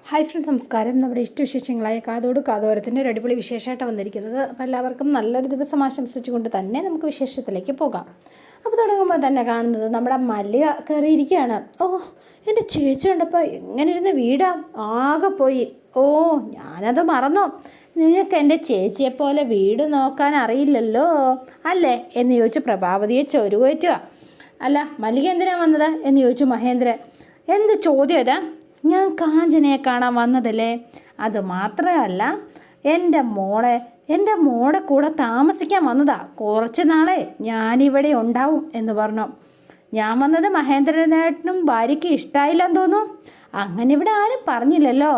Hi friends, നമസ്കാരം. നമ്മുടെ ഇഷ്ടവിശേഷങ്ങളായ കാതോട് കാതോരത്തിൻ്റെ ഒരു അടിപൊളി വിശേഷമായിട്ട് വന്നിരിക്കുന്നത്. അപ്പോൾ എല്ലാവർക്കും നല്ലൊരു ദിവസം ആശംസിച്ചുകൊണ്ട് തന്നെ നമുക്ക് വിശേഷത്തിലേക്ക് പോകാം. അപ്പോൾ തുടങ്ങുമ്പോൾ തന്നെ കാണുന്നത് നമ്മുടെ മല്ലിക കയറിയിരിക്കുകയാണ്. ഓ, എൻ്റെ ചേച്ചി കണ്ടപ്പോൾ എങ്ങനെ ഇരുന്ന വീടാ, ആകെ പോയി. ഓ, ഞാനത് മറന്നോ, നിങ്ങൾക്ക് എൻ്റെ ചേച്ചിയെപ്പോലെ വീട് നോക്കാൻ അറിയില്ലല്ലോ അല്ലേ എന്ന് ചോദിച്ചു പ്രഭാവതിയെ ചൊരുകയറ്റുക. അല്ല, മല്ലിക എന്തിനാണ് വന്നത് എന്ന് ചോദിച്ചു മഹേന്ദ്രൻ. എന്ത് ചോദ്യം ഇതാ, ഞാൻ കാഞ്ചനയെ കാണാൻ വന്നതല്ലേ. അത് മാത്രമല്ല, എൻ്റെ മോടെ കൂടെ താമസിക്കാൻ വന്നതാ. കുറച്ച് നാളെ ഞാനിവിടെ ഉണ്ടാവും എന്ന് പറഞ്ഞു. ഞാൻ വന്നത് മഹേന്ദ്രനായിട്ടും ഭാര്യയ്ക്ക് ഇഷ്ടമായില്ലെന്ന് തോന്നുന്നു. അങ്ങനെ ഇവിടെ ആരും പറഞ്ഞില്ലല്ലോ.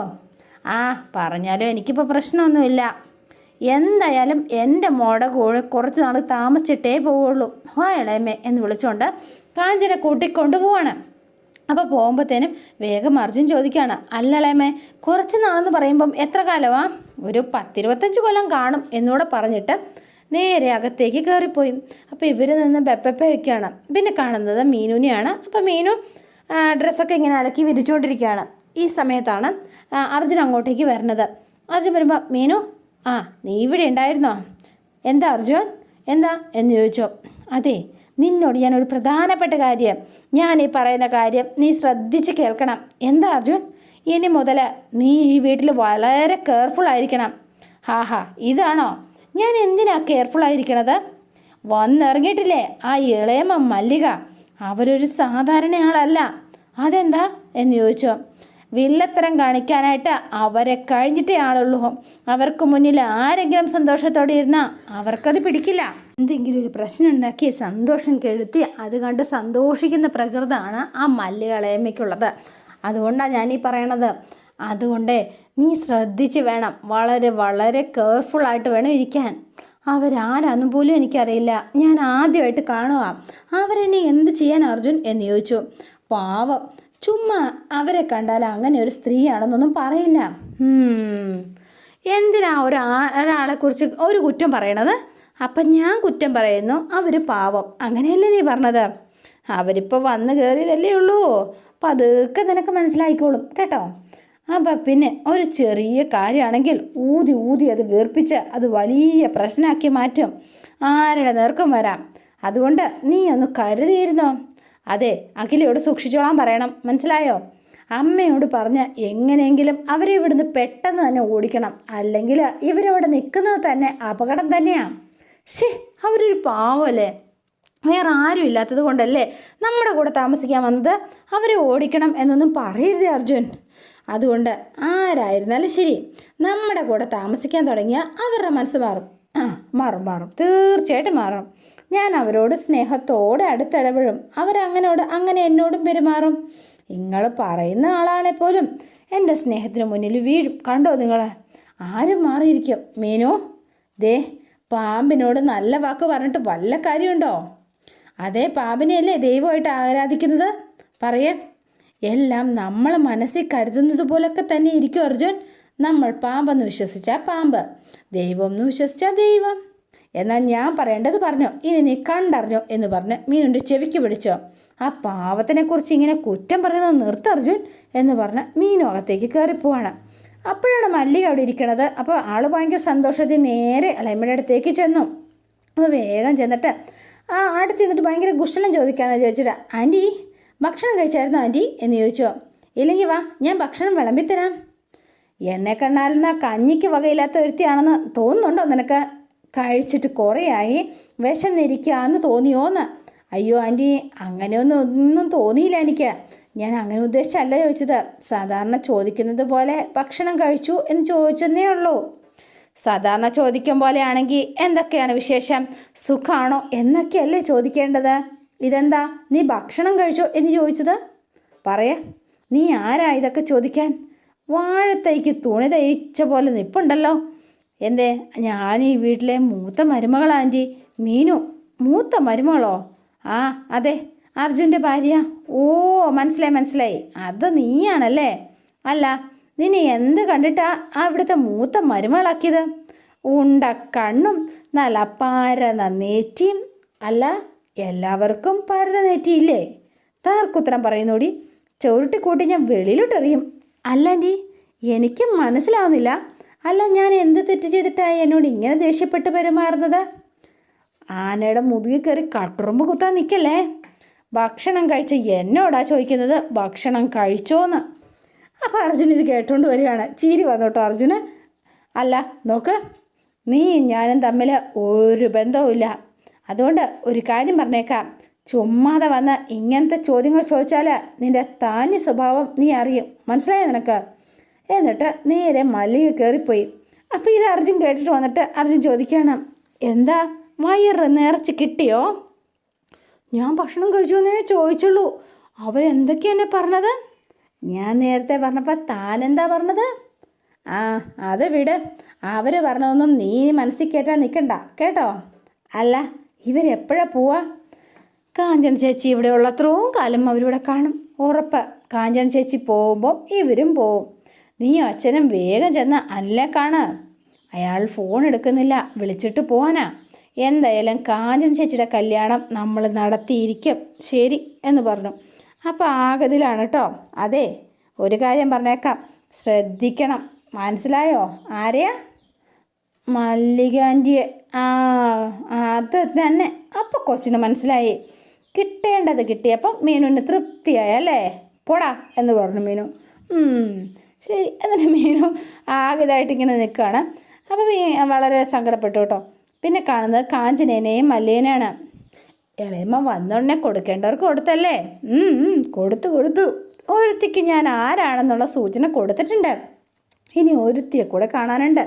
ആ, പറഞ്ഞാലും എനിക്കിപ്പോൾ പ്രശ്നമൊന്നുമില്ല. എന്തായാലും എൻ്റെ മോടെ കൂടെ കുറച്ച് നാൾ താമസിച്ചിട്ടേ പോവുള്ളൂ. ആ ഇളയമേ എന്ന് വിളിച്ചുകൊണ്ട് കാഞ്ചന കൂട്ടിക്കൊണ്ട് പോവാണ്. അപ്പോൾ പോകുമ്പോഴത്തേനും വേഗം അർജുൻ ചോദിക്കുകയാണ്, അല്ലളേമേ, കുറച്ച് നാളെന്ന് പറയുമ്പം എത്ര കാലമാണ്? ഒരു 10-25 കൊല്ലം കാണും എന്നൂടെ പറഞ്ഞിട്ട് നേരെ അകത്തേക്ക് കയറിപ്പോയി. അപ്പോൾ ഇവർ നിന്ന് പെപ്പപ്പ വയ്ക്കുകയാണ്. പിന്നെ കാണുന്നത് മീനുവിനെയാണ്. അപ്പോൾ മീനു ഡ്രസ്സൊക്കെ ഇങ്ങനെ അലക്കി വിരിച്ചുകൊണ്ടിരിക്കുകയാണ്. ഈ സമയത്താണ് അർജുൻ അങ്ങോട്ടേക്ക് വരുന്നത്. അർജുൻ വരുമ്പോൾ, മീനു, ആ നീ ഇവിടെ ഉണ്ടായിരുന്നോ? എന്താ അർജുൻ, എന്താ എന്ന് ചോദിച്ചോ. അതെ, നിന്നോട് ഞാനൊരു പ്രധാനപ്പെട്ട കാര്യം, ഞാൻ ഈ പറയുന്ന കാര്യം നീ ശ്രദ്ധിച്ച് കേൾക്കണം. എന്താ അർജുൻ? ഇനി മുതൽ നീ ഈ വീട്ടിൽ വളരെ കെയർഫുൾ ആയിരിക്കണം. ഹാ, ഇതാണോ? ഞാൻ എന്തിനാ കെയർഫുൾ ആയിരിക്കണത്? വന്നിറങ്ങിയിട്ടില്ലേ ആ ഇളയമ മല്ലിക, അവരൊരു സാധാരണ ആളല്ല. അതെന്താ എന്ന് ചോദിച്ചോ. വില്ലത്തരം കാണിക്കാനായിട്ട് അവരെ കഴിഞ്ഞിട്ടേ ആളുള്ളൂ. അവർക്ക് മുന്നിൽ ആരെങ്കിലും സന്തോഷത്തോടെ ഇരുന്നാൽ അവർക്കത് പിടിക്കില്ല. എന്തെങ്കിലും ഒരു പ്രശ്നം ഉണ്ടാക്കി സന്തോഷം കെടുത്തി അത് കണ്ട് സന്തോഷിക്കുന്ന പ്രകൃതമാണ് ആ മല്ലികളേമ്മയ്ക്കുള്ളത്. അതുകൊണ്ടാണ് ഞാനീ പറയണത്. അതുകൊണ്ട് നീ ശ്രദ്ധിച്ച് വേണം, വളരെ വളരെ കെയർഫുള്ളായിട്ട് വേണം ഇരിക്കാൻ. അവരാരാന്നും പോലും എനിക്കറിയില്ല, ഞാൻ ആദ്യമായിട്ട് കാണുക. അവരെന്നെ എന്ത് ചെയ്യാൻ അർജുൻ എന്ന് ചോദിച്ചു. പാവം, ചുമ്മാ അവരെ കണ്ടാൽ അങ്ങനെ ഒരു സ്ത്രീയാണെന്നൊന്നും പറയില്ല. എന്തിനാ ഒരാളെക്കുറിച്ച് ഒരു കുറ്റം പറയണത്? അപ്പം ഞാൻ കുറ്റം പറയുന്നു, അവർ പാവം, അങ്ങനെയല്ലേ നീ പറഞ്ഞത്? അവരിപ്പോൾ വന്ന് കയറിയതല്ലേ ഉള്ളൂ, അപ്പം അതൊക്കെ നിനക്ക് മനസ്സിലായിക്കോളും കേട്ടോ. അപ്പം പിന്നെ ഒരു ചെറിയ കാര്യമാണെങ്കിൽ ഊതി അത് വീർപ്പിച്ച് അത് വലിയ പ്രശ്നമാക്കി മാറ്റും. ആരുടെ നേർക്കും വരാം. അതുകൊണ്ട് നീ ഒന്ന് കരുതിയിരുന്നോ. അതെ, അഖിലയോട് സൂക്ഷിച്ചോളാൻ പറയണം, മനസ്സിലായോ? അമ്മയോട് പറഞ്ഞ് എങ്ങനെയെങ്കിലും അവരെ ഇവിടുന്ന് പെട്ടെന്ന് തന്നെ ഓടിക്കണം. അല്ലെങ്കിൽ ഇവരിവിടെ നിൽക്കുന്നത് തന്നെ അപകടം തന്നെയാണ്. അവരൊരു പാവമല്ലേ, വേറെ ആരും ഇല്ലാത്തത് കൊണ്ടല്ലേ നമ്മുടെ കൂടെ താമസിക്കാൻ വന്നത്. അവരെ ഓടിക്കണം എന്നൊന്നും പറയരുത് അർജുൻ. അതുകൊണ്ട് ആരായിരുന്നാലും ശരി, നമ്മുടെ കൂടെ താമസിക്കാൻ തുടങ്ങിയാൽ അവരുടെ മനസ്സ് മാറും, തീർച്ചയായിട്ടും മാറും. ഞാൻ അവരോട് സ്നേഹത്തോടെ അടുത്തിടപെടും. അങ്ങനെ എന്നോടും പെരുമാറും. നിങ്ങൾ പറയുന്ന ആളാണെപ്പോലും എൻ്റെ സ്നേഹത്തിന് മുന്നിൽ വീഴും. കണ്ടോ നിങ്ങൾ? ആരും മാറിയിരിക്കും. മീനു, ദേ, പാമ്പിനോട് നല്ല വാക്ക് പറഞ്ഞിട്ട് വല്ല കാര്യമുണ്ടോ? അതേ പാമ്പിനെയല്ലേ ദൈവമായിട്ട് ആരാധിക്കുന്നത്? പറയേ, എല്ലാം നമ്മൾ മനസ്സിൽ കരുതുന്നത് പോലൊക്കെ തന്നെ ഇരിക്കും അർജുൻ. നമ്മൾ പാമ്പെന്ന് വിശ്വസിച്ചാൽ പാമ്പ്, ദൈവം എന്ന് വിശ്വസിച്ചാൽ ദൈവം. എന്നാൽ ഞാൻ പറയേണ്ടത് പറഞ്ഞോ, ഇനി നീ കണ്ടറിഞ്ഞോ എന്ന് പറഞ്ഞ് മീനുൻ്റെ ചെവിക്ക് പിടിച്ചോ. ആ പാവത്തിനെക്കുറിച്ച് ഇങ്ങനെ കുറ്റം പറയുന്നത് നിർത്ത് അർജുൻ എന്ന് പറഞ്ഞ് മീനു അകത്തേക്ക് കയറിപ്പോവാണ്. അപ്പോഴാണ് മല്ലിക അവിടെ ഇരിക്കണത്. അപ്പോൾ ആൾ ഭയങ്കര സന്തോഷത്തിൽ നേരെ ഇളയമ്മയുടെ അടുത്തേക്ക് ചെന്നു. അപ്പോൾ വേഗം ചെന്നിട്ട് അടുത്ത് നിന്നിട്ട് ഭയങ്കര കുശലം ചോദിക്കാമെന്ന് ചോദിച്ചിട്ട്, ആൻറ്റി ഭക്ഷണം കഴിച്ചായിരുന്നോ ആൻറ്റി എന്ന് ചോദിച്ചോ. ഇല്ലെങ്കിൽ വാ, ഞാൻ ഭക്ഷണം വിളമ്പിത്തരാം. എന്നെ കണ്ണാലെന്ന കഞ്ഞിക്ക് വകയില്ലാത്ത ഒരുത്തിയാണെന്ന് തോന്നുന്നുണ്ടോ നിനക്ക്? കഴിച്ചിട്ട് കുറേയായി, വിശന്നിരിക്കുകയെന്ന് തോന്നിയോന്ന്? അയ്യോ ആൻറ്റി, ഒന്നും തോന്നിയില്ല എനിക്ക്. ഞാൻ അങ്ങനെ ഉദ്ദേശിച്ചല്ല ചോദിച്ചത്. സാധാരണ ചോദിക്കുന്നത് പോലെ ഭക്ഷണം കഴിച്ചു എന്ന് ചോദിച്ചെന്നേ ഉള്ളൂ. സാധാരണ ചോദിക്കും പോലെ ആണെങ്കിൽ എന്തൊക്കെയാണ് വിശേഷം, സുഖമാണോ എന്നൊക്കെയല്ലേ ചോദിക്കേണ്ടത്. ഇതെന്താ നീ ഭക്ഷണം കഴിച്ചോ എന്ന് ചോദിച്ചത്? പറയേ, നീ ആരാ ഇതൊക്കെ ചോദിക്കാൻ? വാഴത്തൈക്ക് തുണി തയ്ച്ച പോലെ നിൽപ്പുണ്ടല്ലോ. എന്തേ, ഞാൻ ഈ വീട്ടിലെ മൂത്ത മരുമകളാ ആൻറ്റി. മീനു? മൂത്ത മരുമകളോ? ആ അതെ, അർജുൻ്റെ ഭാര്യ. ഓ, മനസ്സിലായി, അത് നീയാണല്ലേ. അല്ല, നിന്നെ എന്ത് കണ്ടിട്ടാ അവിടുത്തെ മൂത്ത മരുമകളാക്കിയത്? ഉണ്ട കണ്ണും നല്ല പരന്ന നെറ്റിയും. അല്ല, എല്ലാവർക്കും പരന്ന നെറ്റിയില്ലേ? താർക്കുത്തരം പറയുന്നോടി. ചുരുട്ടിക്കൂട്ടി ഞാൻ വെളിയിലോട്ടെറിയും. അല്ലാൻറ്റി, എനിക്കും മനസ്സിലാവുന്നില്ല. അല്ല, ഞാൻ എന്ത് തെറ്റ് ചെയ്തിട്ടായി എന്നോട് ഇങ്ങനെ ദേഷ്യപ്പെട്ട് പെരുമാറുന്നത്? ആനയുടെ മുതുകിൽ കയറി കട്ടുറുമ്പ് കുത്താൻ നിൽക്കല്ലേ. ഭക്ഷണം കഴിച്ച എന്നോടാ ചോദിക്കുന്നത് ഭക്ഷണം കഴിച്ചോന്ന്. അപ്പോൾ അർജുൻ ഇത് കേട്ടുകൊണ്ട് വരികയാണ്. ചിരി വന്നോട്ടോ അർജുന്. അല്ല നോക്ക്, നീ ഞാനും തമ്മിൽ ഒരു ബന്ധവുമില്ല. അതുകൊണ്ട് ഒരു കാര്യം പറഞ്ഞേക്കാം, ചുമ്മാതെ വന്ന് ഇങ്ങനത്തെ ചോദ്യങ്ങൾ ചോദിച്ചാൽ നിൻ്റെ താന്യ സ്വഭാവം നീ അറിയും. മനസ്സിലായോ നിനക്ക്? എന്നിട്ട് നേരെ മല്ലിക കയറിപ്പോയി. അപ്പോൾ ഇത് അർജുൻ കേട്ടിട്ട് വന്നിട്ട് അർജുൻ ചോദിക്കുകയാണ്, എന്താ വയറ് നിറച്ച് കിട്ടിയോ? ഞാൻ ഭക്ഷണം കഴിച്ചു എന്നേ ചോദിച്ചുള്ളൂ. അവരെന്തൊക്കെയാണ് എന്നെ പറഞ്ഞത്? ഞാൻ നേരത്തെ പറഞ്ഞപ്പോൾ താനെന്താ പറഞ്ഞത്? ആ അത് വിട്, അവർ പറഞ്ഞതൊന്നും നീ മനസ്സിൽ കയറ്റാൻ നിൽക്കണ്ട കേട്ടോ. അല്ല, ഇവരെപ്പോഴാണ് പോവാ? കാഞ്ചന ചേച്ചി ഇവിടെ ഉള്ളത്രയും കാലം അവരിവിടെ കാണും, ഉറപ്പ്. കാഞ്ചന ചേച്ചി പോകുമ്പോൾ ഇവരും പോവും. നീ അച്ഛനും വേഗം ചെന്ന് അനിലെ കാണ്. അയാൾ ഫോൺ എടുക്കുന്നില്ല, വിളിച്ചിട്ട് പോവാനാ. എന്തായാലും കാഞ്ചന ചേച്ചിയുടെ കല്യാണം നമ്മൾ നടത്തിയിരിക്കും. ശരി എന്ന് പറഞ്ഞു. അപ്പോൾ ആഗതിലാണ് കേട്ടോ. അതെ, ഒരു കാര്യം പറഞ്ഞേക്കാം, ശ്രദ്ധിക്കണം. മനസ്സിലായോ? ആരെയാ? മല്ലികാൻ്റിയെ. അത് തന്നെ. അപ്പോൾ കൊച്ചിന് മനസ്സിലായി. കിട്ടേണ്ടത് കിട്ടിയപ്പം മീനുവിന് തൃപ്തിയായല്ലേ? പോടാ എന്ന് പറഞ്ഞു മീനു. ശരി. എന്നിട്ട് മീനു ആകെതായിട്ട് ഇങ്ങനെ നിൽക്കുകയാണ്. അപ്പോൾ വളരെ സങ്കടപ്പെട്ടു കേട്ടോ. പിന്നെ കാണുന്നത് കാഞ്ചനേനെയും മല്ലികനെയാണ്. ഇളയമ്മ വന്നോടനെ കൊടുക്കേണ്ടവർക്ക് കൊടുത്തല്ലേ? കൊടുത്തു. ഒരുത്തിക്ക് ഞാൻ ആരാണെന്നുള്ള സൂചന കൊടുത്തിട്ടുണ്ട്. ഇനി ഒരുത്തിയെ കൂടെ കാണാനുണ്ട്.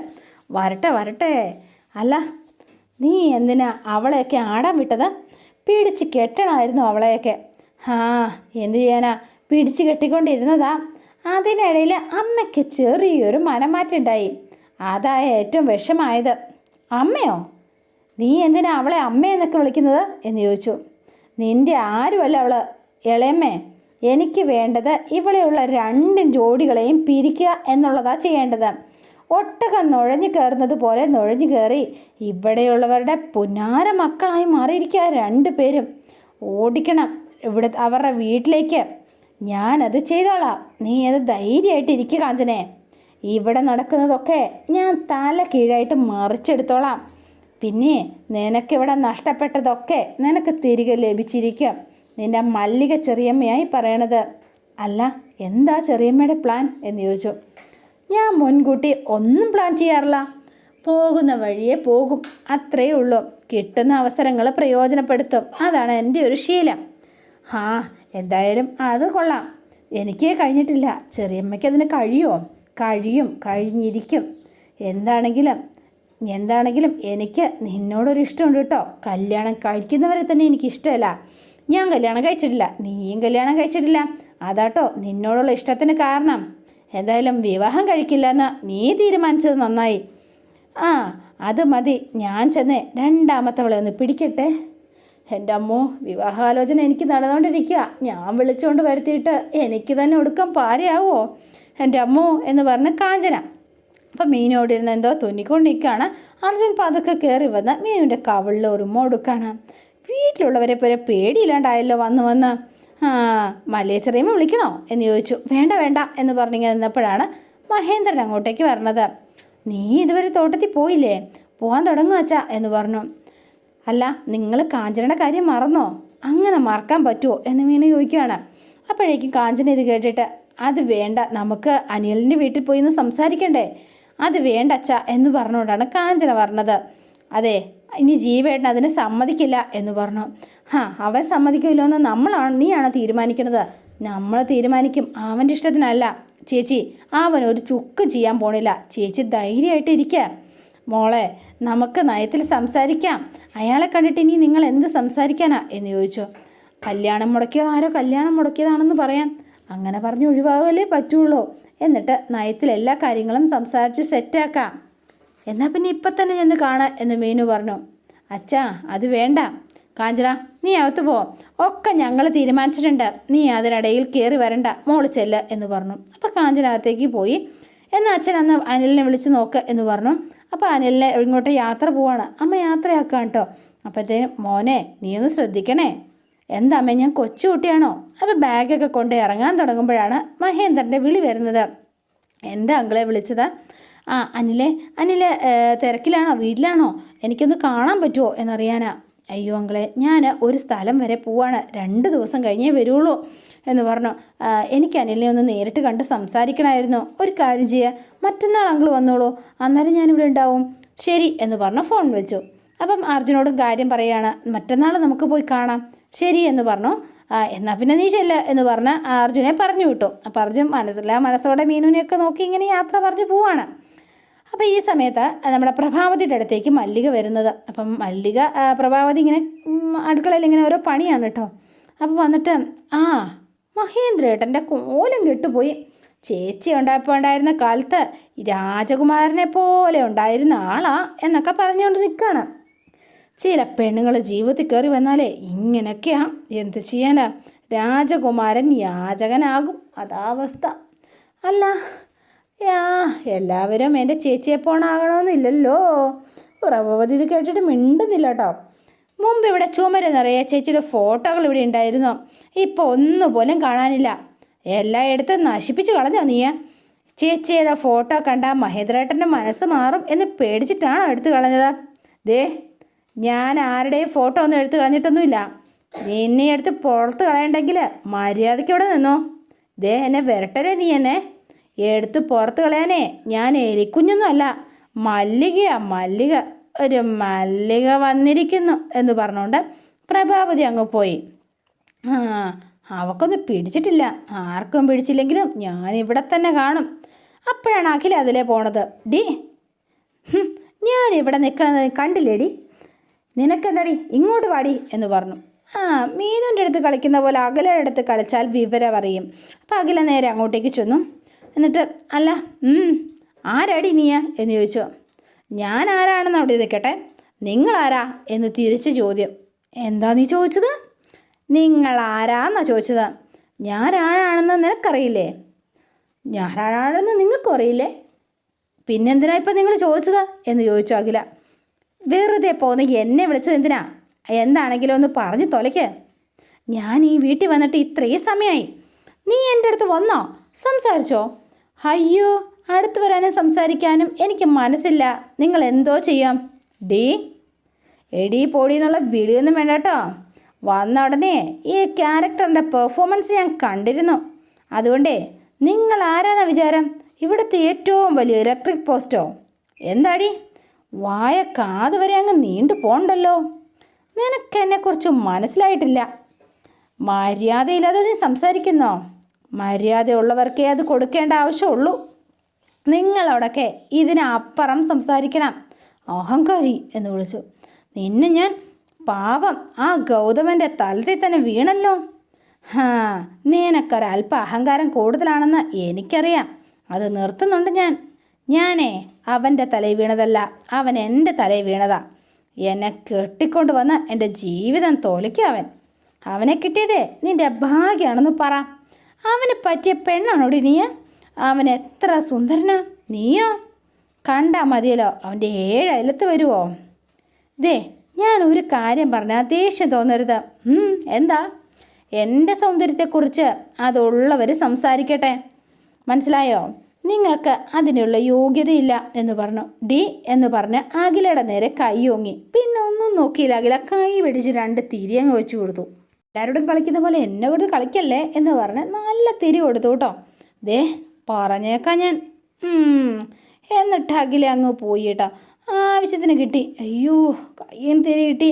വരട്ടെ. അല്ല, നീ എന്തിനാ അവളെയൊക്കെ ആടാൻ വിട്ടത്? പിടിച്ച് കെട്ടണമായിരുന്നു അവളെയൊക്കെ. എന്ത് ചെയ്യാനാ, പിടിച്ച് കെട്ടിക്കൊണ്ടിരുന്നതാ. അതിനിടയിൽ അമ്മയ്ക്ക് ചെറിയൊരു മനമാറ്റുണ്ടായി. അതായ ഏറ്റവും വിഷമായത്. അമ്മയോ? നീ എന്തിനാ അവളെ അമ്മയെന്നൊക്കെ വിളിക്കുന്നത് എന്ന് ചോദിച്ചു. നിൻ്റെ ആരുമല്ല അവൾ, ഇളയമ്മേ. എനിക്ക് വേണ്ടത് ഇവിടെയുള്ള 2 ജോഡികളെയും പിരിക്കുക എന്നുള്ളതാ ചെയ്യേണ്ടത്. ഒട്ടകം നുഴഞ്ഞു കയറുന്നത് പോലെ നുഴഞ്ഞു കയറി ഇവിടെയുള്ളവരുടെ പുന്നാര മക്കളായി മാറിയിരിക്കുക 2 പേരും. ഓടിക്കണം അവരുടെ വീട്ടിലേക്ക്. ഞാനത് ചെയ്തോളാം. നീ അത് ധൈര്യമായിട്ടിരിക്കുക കാഞ്ചനെ. ഇവിടെ നടക്കുന്നതൊക്കെ ഞാൻ തല കീഴായിട്ട് മറിച്ചെടുത്തോളാം. പിന്നെ നിനക്കിവിടെ നഷ്ടപ്പെട്ടതൊക്കെ നിനക്ക് തിരികെ ലഭിച്ചിരിക്കും. നിൻ്റെ മല്ലിക ചെറിയമ്മയായി പറയണത്. അല്ല, എന്താ ചെറിയമ്മയുടെ പ്ലാൻ എന്ന് ചോദിച്ചു. ഞാൻ മുൻകൂട്ടി ഒന്നും പ്ലാൻ ചെയ്യാറില്ല. പോകുന്ന വഴിയെ പോകും, അത്രയേ ഉള്ളൂ. കിട്ടുന്ന അവസരങ്ങൾ പ്രയോജനപ്പെടുത്തും. അതാണ് എൻ്റെ ഒരു ശീലം. എന്തായാലും അത് കൊള്ളാം. എനിക്ക് കഴിഞ്ഞിട്ടില്ല. ചെറിയമ്മയ്ക്ക് അതിന് കഴിയുമോ? കഴിഞ്ഞിരിക്കും. എന്താണെങ്കിലും എനിക്ക് നിന്നോടൊരു ഇഷ്ടമുണ്ട് കേട്ടോ. കല്യാണം കഴിക്കുന്നവരെ തന്നെ എനിക്കിഷ്ടമല്ല. ഞാൻ കല്യാണം കഴിച്ചിട്ടില്ല, നീയും കല്യാണം കഴിച്ചിട്ടില്ല. അതാട്ടോ നിന്നോടുള്ള ഇഷ്ടത്തിന് കാരണം. എന്തായാലും വിവാഹം കഴിക്കില്ല എന്ന് നീ തീരുമാനിച്ചത് നന്നായി. അത് മതി. ഞാൻ ചെന്ന് 2ാമത്തവളെ ഒന്ന് പിടിക്കട്ടെ. എൻ്റെ അമ്മോ, വിവാഹാലോചന എനിക്ക് നടന്നുകൊണ്ടിരിക്കുക. ഞാൻ വിളിച്ചുകൊണ്ട് വരുത്തിയിട്ട് എനിക്ക് തന്നെ ഒടുക്കം പാരയാവോ എൻ്റെ അമ്മോ എന്ന് പറഞ്ഞ് കാഞ്ചന. അപ്പം മീനോടിരുന്ന് എന്തോ തുന്നിക്കൊണ്ട് നിൽക്കുകയാണ്. അർജുൻ പതുക്കെ കയറി വന്ന് മീനുവിൻ്റെ കവിളിൽ ഒരു കൊടുക്കുകയാണ്. വീട്ടിലുള്ളവരെ പോലെ പേടിയില്ലാണ്ടായല്ലോ വന്ന്. മല്ലിക ചെറിയമ്മ വിളിക്കണോ എന്ന് ചോദിച്ചു. വേണ്ട എന്ന് പറഞ്ഞിങ്ങനെ നിന്നപ്പോഴാണ് മഹേന്ദ്രൻ അങ്ങോട്ടേക്ക് വരണത്. നീ ഇതുവരെ തോട്ടത്തിൽ പോയില്ലേ? പോകാൻ തുടങ്ങുക അച്ഛാ എന്ന് പറഞ്ഞു. അല്ല, നിങ്ങൾ കാഞ്ചനയുടെ കാര്യം മറന്നോ? അങ്ങനെ മറക്കാൻ പറ്റുമോ എന്ന് മീന ചോദിക്കുകയാണ്. അപ്പോഴേക്കും കാഞ്ചന ഇത് കേട്ടിട്ട്, അത് വേണ്ട, നമുക്ക് അനിലിൻ്റെ വീട്ടിൽ പോയി ഒന്ന് സംസാരിക്കണ്ടേ? അത് വേണ്ട അച്ഛാ എന്ന് പറഞ്ഞുകൊണ്ടാണ് കാഞ്ചന പറഞ്ഞത്. അതെ, ഇനി ജീവേട്ടൻ അതിന് സമ്മതിക്കില്ല എന്ന് പറഞ്ഞു. അവൻ സമ്മതിക്കില്ലോ എന്ന് നീയാണോ തീരുമാനിക്കുന്നത്? നമ്മൾ തീരുമാനിക്കും, അവൻ്റെ ഇഷ്ടത്തിനല്ല. ചേച്ചി, അവൻ ഒരു ചുക്കും ചെയ്യാൻ പോണില്ല. ചേച്ചി ധൈര്യമായിട്ടിരിക്കുക. മോളെ, നമുക്ക് നയത്തിൽ സംസാരിക്കാം. അയാളെ കണ്ടിട്ട് ഇനി നിങ്ങൾ എന്ത് സംസാരിക്കാനാ എന്ന് ചോദിച്ചു. കല്യാണം മുടക്കിയതാണെന്ന് പറയാം. അങ്ങനെ പറഞ്ഞ് ഒഴിവാകലേ പറ്റുള്ളൂ. എന്നിട്ട് നയത്തിൽ എല്ലാ കാര്യങ്ങളും സംസാരിച്ച് സെറ്റാക്കാം. എന്നാൽ പിന്നെ ഇപ്പം തന്നെ ചെന്ന് കാണാം എന്ന് മീനു പറഞ്ഞു. അച്ഛാ, അത് വേണ്ട. കാഞ്ചന, നീ അകത്ത് പോ. ഒക്കെ ഞങ്ങൾ തീരുമാനിച്ചിട്ടുണ്ട്. നീ അതിനിടയിൽ കയറി വരണ്ട. മോള് ചെല്ല് എന്ന് പറഞ്ഞു. അപ്പോൾ കാഞ്ചന അകത്തേക്ക് പോയി. എന്നാൽ അച്ഛൻ അന്ന് അനിലിനെ വിളിച്ച് നോക്ക് എന്ന് പറഞ്ഞു. അപ്പോൾ അനിലിനെ ഇങ്ങോട്ട് യാത്ര പോവാണ്. അമ്മ യാത്രയാക്കാം കേട്ടോ. അപ്പോഴത്തേനും മോനെ, നീ ഒന്ന് ശ്രദ്ധിക്കണേ. എന്താ അമ്മേ, ഞാൻ കൊച്ചുകുട്ടിയാണോ? അപ്പോൾ ബാഗൊക്കെ കൊണ്ട് ഇറങ്ങാൻ തുടങ്ങുമ്പോഴാണ് മഹേന്ദ്രൻ്റെ വിളി വരുന്നത്. എൻ്റെ അങ്കിളെ വിളിച്ചത്. ആ അനിലെ, അനിലെ തിരക്കിലാണോ, വീട്ടിലാണോ? എനിക്കൊന്ന് കാണാൻ പറ്റുമോ എന്നറിയാനാ. അയ്യോ അങ്കിളെ, ഞാൻ ഒരു സ്ഥലം വരെ പോവാണ്, 2 ദിവസം കഴിഞ്ഞേ വരുള്ളൂ എന്ന് പറഞ്ഞു. എനിക്ക് അനിലിനെ ഒന്ന് നേരിട്ട് കണ്ട് സംസാരിക്കണമായിരുന്നു. ഒരു കാര്യം ചെയ്യുക, മറ്റന്നാൾ അങ്കിൾ വന്നോളൂ, അന്നേരം ഞാനിവിടെ ഉണ്ടാവും. ശരി എന്ന് പറഞ്ഞു ഫോൺ വെച്ചു. അപ്പം അർജുനോടും കാര്യം പറയുകയാണ്. മറ്റന്നാൾ നമുക്ക് പോയി കാണാം. ശരി എന്ന് പറഞ്ഞു. എന്നാൽ പിന്നെ നീ ചെല്ല എന്ന് പറഞ്ഞ് അർജുനെ പറഞ്ഞു വിട്ടു. അപ്പം അർജുൻ മനസ്സോടെ മീനുവിനെയൊക്കെ നോക്കി ഇങ്ങനെ യാത്ര പറഞ്ഞു പോവാണ്. അപ്പോൾ ഈ സമയത്ത് നമ്മുടെ പ്രഭാവതിയുടെ അടുത്തേക്ക് മല്ലിക വരുന്നത്. അപ്പം മല്ലിക പ്രഭാവതി ഇങ്ങനെ അടുക്കളയിൽ ഇങ്ങനെ ഓരോ പണിയാണ് കേട്ടോ. അപ്പോൾ വന്നിട്ട് മഹേന്ദ്രേട്ടൻ്റെ കോലം കെട്ടുപോയി. ചേച്ചി ഉണ്ടായിരുന്ന കാലത്ത് രാജകുമാരനെ പോലെ ഉണ്ടായിരുന്ന ആളാ എന്നൊക്കെ പറഞ്ഞുകൊണ്ട് നിൽക്കുകയാണ്. ചില പെണ്ണുങ്ങൾ ജീവിതത്തിൽ കയറി വന്നാലേ ഇങ്ങനെയൊക്കെയാ, എന്ത് ചെയ്യാനാ, രാജകുമാരൻ യാചകനാകും, അതാവസ്ഥ. അല്ല എല്ലാവരും എൻ്റെ ചേച്ചിയെ പോണാകണമെന്നില്ലല്ലോ. പ്രഭവതി ഇത് കേട്ടിട്ട് മിണ്ടുന്നില്ല കേട്ടോ. മുമ്പ് ഇവിടെ ചുമര് നിറയെ ചേച്ചിയുടെ ഫോട്ടോകൾ ഇവിടെ ഉണ്ടായിരുന്നു, ഇപ്പോൾ ഒന്നുപോലും കാണാനില്ല. എല്ലായിടത്തും നശിപ്പിച്ച് കളഞ്ഞോ നീ? ചേച്ചിയുടെ ഫോട്ടോ കണ്ടാൽ മഹേന്ദ്രേട്ടൻ്റെ മനസ്സ് മാറും എന്ന് പേടിച്ചിട്ടാണോ എടുത്തു കളഞ്ഞത്? ദേ, ഞാൻ ആരുടെയും ഫോട്ടോ ഒന്നും എടുത്തു കളഞ്ഞിട്ടൊന്നുമില്ല. നിന്നെ എടുത്ത് പുറത്ത് കളയണ്ടെങ്കിൽ മര്യാദയ്ക്ക് ഇവിടെ നിന്നോ. ദേ, എന്നെ വരട്ടല്ലേ നീ, എന്നെ എടുത്ത് പുറത്ത് കളയാനേ ഞാൻ എലിക്കുഞ്ഞൊന്നും അല്ല, മല്ലികയാ മല്ലിക. ഒരു മല്ലിക വന്നിരിക്കുന്നു എന്ന് പറഞ്ഞുകൊണ്ട് പ്രഭാവതി അങ്ങ് പോയി. അവക്കൊന്നും പിടിച്ചിട്ടില്ല, ആർക്കും പിടിച്ചില്ലെങ്കിലും ഞാൻ ഇവിടെ തന്നെ കാണും. അപ്പോഴാണ് അഖില അതിലേ പോണത്. ഡി, ഞാനിവിടെ നിൽക്കണത് കണ്ടില്ലേടി, നിനക്കെന്താടി, ഇങ്ങോട്ട് വാടി എന്ന് പറഞ്ഞു. മീനുൻ്റെ അടുത്ത് കളിക്കുന്ന പോലെ അഖിലയുടെ അടുത്ത് കളിച്ചാൽ വിവരം അറിയും. അപ്പോൾ അഖില നേരെ അങ്ങോട്ടേക്ക് ചെന്നു. എന്നിട്ട് അല്ല ആരാടി നീയാ എന്ന് ചോദിച്ചു. ഞാൻ ആരാണെന്ന് അവിടെ നിൽക്കട്ടെ, നിങ്ങളാരാ എന്ന് തിരിച്ച് ചോദ്യം. എന്താ നീ ചോദിച്ചത്? നിങ്ങളാരാന്നാ ചോദിച്ചത്. ഞാനാരാണെന്ന് നിനക്കറിയില്ലേ? ഞാനാരാണെന്ന് നിങ്ങൾക്കും അറിയില്ലേ? പിന്നെന്തിനാ ഇപ്പം നിങ്ങൾ ചോദിച്ചത് എന്ന് ചോദിച്ചു അഖില. വെറുതെ പോന്ന് എന്നെ വിളിച്ചത് എന്തിനാ? എന്താണെങ്കിലും ഒന്ന് പറഞ്ഞ് തൊലയ്ക്ക്. ഞാൻ ഈ വീട്ടിൽ വന്നിട്ട് ഇത്രയും സമയമായി, നീ എൻ്റെ അടുത്ത് വന്നോ, സംസാരിച്ചോ? അയ്യോ, അടുത്ത് വരാനും സംസാരിക്കാനും എനിക്ക് മനസ്സില്ല. നിങ്ങൾ എന്തോ ചെയ്യാം. ഡീ, എടീ പൊടി എന്നുള്ള വിളിയൊന്നും വേണ്ട കേട്ടോ. വന്ന ഉടനെ ഈ ക്യാരക്ടറിൻ്റെ പെർഫോമൻസ് ഞാൻ കണ്ടിരുന്നു. അതുകൊണ്ടേ നിങ്ങൾ ആരാന്ന വിചാരം? ഇവിടുത്തെ ഏറ്റവും വലിയ ഇലക്ട്രിക് പോസ്റ്റോ? എന്താടി വായ കാത് വരെ അങ്ങ് നീണ്ടു പോണ്ടല്ലോ. നിനക്കെന്നെക്കുറിച്ച് മനസ്സിലായിട്ടില്ല. മര്യാദയില്ലാതെ നീ സംസാരിക്കുന്നോ? മര്യാദയുള്ളവർക്കേ അത് കൊടുക്കേണ്ട ആവശ്യമുള്ളൂ. നിങ്ങളോടൊക്കെ ഇതിനപ്പുറം സംസാരിക്കണം. അഹങ്കാരി എന്ന് വിളിച്ചു. നിന്നെ ഞാൻ പാവം ആ ഗൗതമൻ്റെ തലത്തിൽ തന്നെ വീണല്ലോ. നിനക്കൊരല്പ അഹങ്കാരം കൂടുതലാണെന്ന് എനിക്കറിയാം. അത് നിർത്തുന്നുണ്ട് ഞാനേ അവൻ്റെ തലയിൽ വീണതല്ല, അവൻ എൻ്റെ തലയിൽ വീണതാ. എന്നെ കെട്ടിക്കൊണ്ട് വന്ന് എൻ്റെ ജീവിതം തോലിക്കും അവൻ. അവനെ കിട്ടിയതേ നിൻ്റെ ഭാഗ്യമാണെന്ന് പറ. അവന് പറ്റിയ പെണ്ണാണോടി നീ? അവൻ എത്ര സുന്ദരനാ. നീയോ കണ്ടാൽ മതിയല്ലോ, അവൻ്റെ 7 അയലത്ത് വരുമോ? ദേ, ഞാൻ ഒരു കാര്യം പറഞ്ഞാൽ ദേഷ്യം തോന്നരുത്. എന്താ? എൻ്റെ സൗന്ദര്യത്തെക്കുറിച്ച് അതുള്ളവർ സംസാരിക്കട്ടെ, മനസ്സിലായോ? നിങ്ങൾക്ക് അതിനുള്ള യോഗ്യതയില്ല എന്ന് പറഞ്ഞു. ഡി എന്ന് പറഞ്ഞ് അഖിലയുടെ നേരെ കൈ ഓങ്ങി. പിന്നെ ഒന്നും നോക്കിയില്ല. അഖില കൈ പിടിച്ച് 2 തിരി അങ്ങ് വെച്ച് കൊടുത്തു. എല്ലാവരോടും കളിക്കുന്ന പോലെ എന്നെ കൂടെ കളിക്കല്ലേ എന്ന് പറഞ്ഞ് നല്ല തിരി കൊടുത്തു കേട്ടോ. ദേ, പറഞ്ഞേക്കാം ഞാൻ. എന്നിട്ട് അഖില അങ്ങ് പോയി കേട്ടോ. ആവശ്യത്തിന് കിട്ടി. അയ്യോ, കയ്യും തിരി കിട്ടി.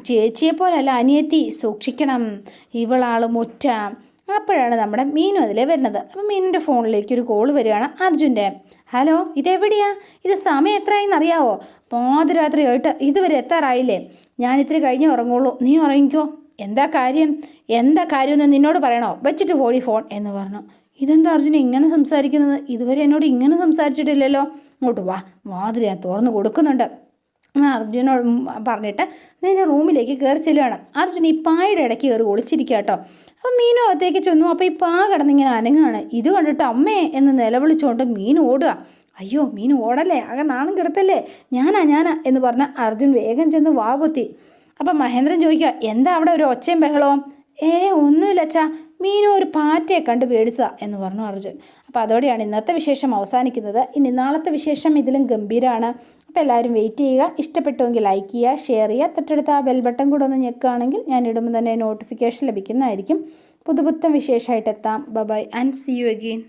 ചേച്ചിയെപ്പോലല്ല അനിയത്തി, സൂക്ഷിക്കണം, ഇവളാൾ മുറ്റ. അപ്പോഴാണ് നമ്മുടെ മീനു അതിലേ വരുന്നത്. അപ്പം മീനിൻ്റെ ഫോണിലേക്ക് ഒരു കോൾ വരികയാണ് അർജുൻ്റെ. ഹലോ, ഇതെവിടെയാ? ഇത് സമയം എത്രയായെന്ന് അറിയാവോ? പാതിരാത്രി ആയിട്ട് ഇതുവരെ എത്താറായില്ലേ? ഞാൻ ഇത്തിരി കഴിഞ്ഞ് ഉറങ്ങുള്ളൂ, നീ ഉറങ്ങിക്കോ. എന്താ കാര്യം എന്ന് നിന്നോട് പറയണോ? വെച്ചിട്ട് പോടി ഫോൺ എന്ന് പറഞ്ഞു. ഇതെന്താ അർജുന ഇങ്ങനെ സംസാരിക്കുന്നത്? ഇതുവരെ എന്നോട് ഇങ്ങനെ സംസാരിച്ചിട്ടില്ലല്ലോ. ഇങ്ങോട്ട് വാ, വാതിൽ ഞാൻ തുറന്ന് കൊടുക്കുന്നുണ്ട്. അർജുനോട് പറഞ്ഞിട്ട് നിന്റെ റൂമിലേക്ക് കയറി ചെല്ലുകയാണ്. അർജുൻ ഈ പായുടെ ഇടയ്ക്ക് കയറി ഒളിച്ചിരിക്കുക കേട്ടോ. അപ്പം മീനു അകത്തേക്ക് ചെന്നു. അപ്പോൾ ഈ പാ കിടന്നിങ്ങനെ അനങ്ങാണ്. ഇത് കണ്ടിട്ട് അമ്മേ എന്ന് നിലവിളിച്ചുകൊണ്ട് മീൻ ഓടുക. അയ്യോ, മീൻ ഓടല്ലേ, ആകെ നാണം കിടത്തല്ലേ, ഞാനാ എന്ന് പറഞ്ഞ അർജുൻ വേഗം ചെന്ന് വാപൊത്തി. അപ്പം മഹേന്ദ്രൻ ചോദിക്കുക, എന്താ അവിടെ ഒരു ഒച്ചയും ബഹളവും? ഒന്നുമില്ല അച്ഛാ, മീനു ഒരു പാറ്റയെ കണ്ട് പേടിച്ചതാ എന്ന് പറഞ്ഞു അർജുൻ. അപ്പോൾ അതോടെയാണ് ഇന്നത്തെ വിശേഷം അവസാനിക്കുന്നത്. ഇനി നാളത്തെ വിശേഷം ഇതിലും ഗംഭീരമാണ്. അപ്പോൾ എല്ലാവരും വെയിറ്റ് ചെയ്യുക. ഇഷ്ടപ്പെട്ടുവെങ്കിൽ ലൈക്ക് ചെയ്യുക, ഷെയർ ചെയ്യുക, തൊട്ടടുത്ത് ആ ബെൽ ബട്ടൺ കൂടെ ഒന്ന് ഞെക്കുകയാണെങ്കിൽ ഞാൻ ഇടുമ്പോൾ തന്നെ നോട്ടിഫിക്കേഷൻ ലഭിക്കുന്നതായിരിക്കും. പുതുപുത്തൻ വിശേഷമായിട്ട് എത്താം. Bye and see you again.